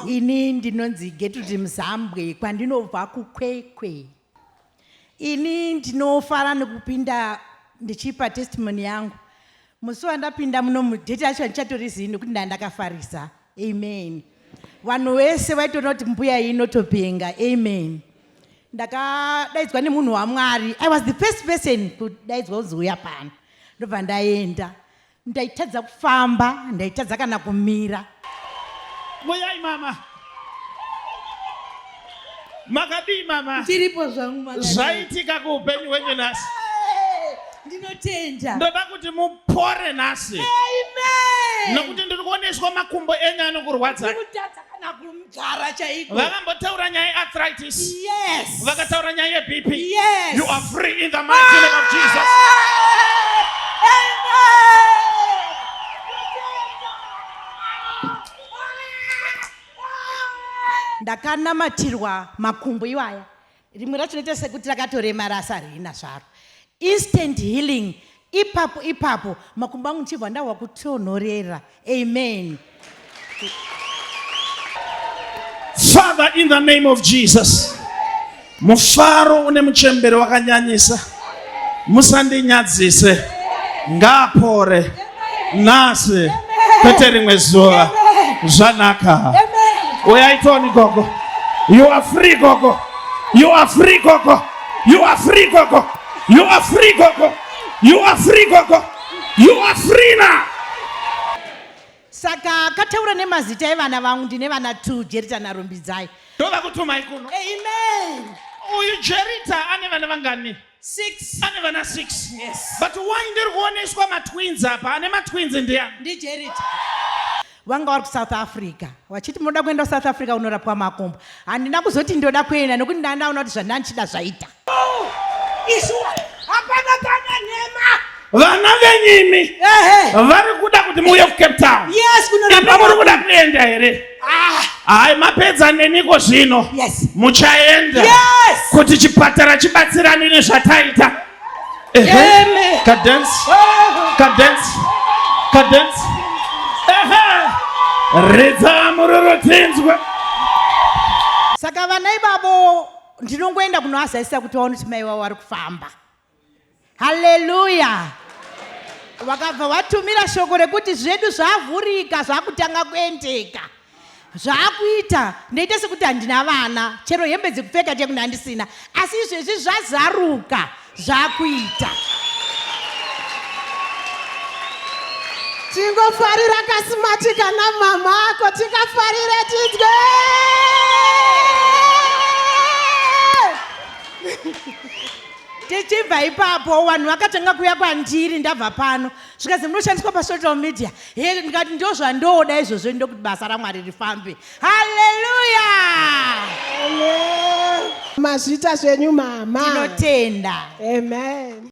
Ini ndinonzi Gertrude Mzambwe kwandinobva kuKwekwe. Ini ndinofara nekupinda ndichipa testimony yangu. Musi wandapinda muno mudheti yacho ndichatorizivi nekuti ndakafarisa. Amen. Vanhu vese vaitoona kuti mbuya inotopenga. Amen. Ndakadaidzwa nemunhu waMwari. I was the first person kudaidzwa uzouya pano. Ndobva ndaenda. Ndaitadza kufamba, ndaitadza kana kumira. Muyai mama. Makadi mama. Tiripo zvangu makadi. Zvaitika kuupenyu hwenyu nhasi. Ndinotenda. Ndoda kuti mupore nhasi. Amen. Nokuti ndiri kuoneswa makumbo enyu anokurwadza. Ndikutadza kana kumugara chaiko. Vakambotaura nyaya yearthritis. Yes. Vakataura nyaya yeBP. Yes. You are free in the mighty name of Jesus. Ndakanamatirwa makumbo iwaya. Rimwe racho rinoita sekuti rakatoremara asi harina zvaro. Instant healing. Ipapo makumbo angu ndichibva ndahwa kutonhorera. Amen. Father, in the name of Jesus, mufaro une muchembere wakanyanyisa, musandinyadzise, ngapore nhasi kwete rimwe zuva. Zvanaka. Uyaitoni gogo. You are free gogo. You are free gogo. You are free gogo. You are free gogo. You are free gogo. You are free now. Saka akataura nemazita evana vangu ndine vana 2 Jerita naRumbidzai. Ndova kutumai kuno. Amen. Uyu Jerita ane vana vangani? 6. Ane vana 6. Yes. But why ndiri kuoneswa matwins apa? Ane matwins ndiani? Ndi Jerita. Wanga vari kuSouth Africa. Wachiti munoda kuenda kuSouth Africa unorapwa makumbo. Handina kuzoti ndoda kuenda nekuti ndandaona kuti zvandanchida zvaita. Ishuwa. Hapana kana nhema. Vana venyimi vari kuda kuti muuye kuCape Town. Yes, kunorapwa. Muri kuda kuenda here? Hai, mapedza neniko zvino. Yes. Muchaenda. Yes. Kuti chipatara chibatsirane nezvataita. Amen. Cadence. Cadence. Cadence. Ridza mururutsinzwe. Saka vana ivavo ndinongoenda kunoazadzisa kuti vaone kuti mai vavo vari kufamba. Haleluya. Vakabva vatumira shoko rekuti zvedu zvavhurika, zvakutanga kuendeka. Zvakuita ndoita sekuti handina vana, chero hembe dzekupfeka tekuti handisina, asi izvezvi zvazaruka zvakuita. Tingofarira kasimatika namama ako, tikafarire tidye. Tichibva ipapo vanhu vakatanga kuuya kwandiri ndabva pano. Zvikazi munoshandiswa pasocial media. Ndikati ndo zvandoda izvozvo ndokuti basa raMwari rifambe. Haleluya. Mazvita zvenyu mama. Tinotenda. Amen.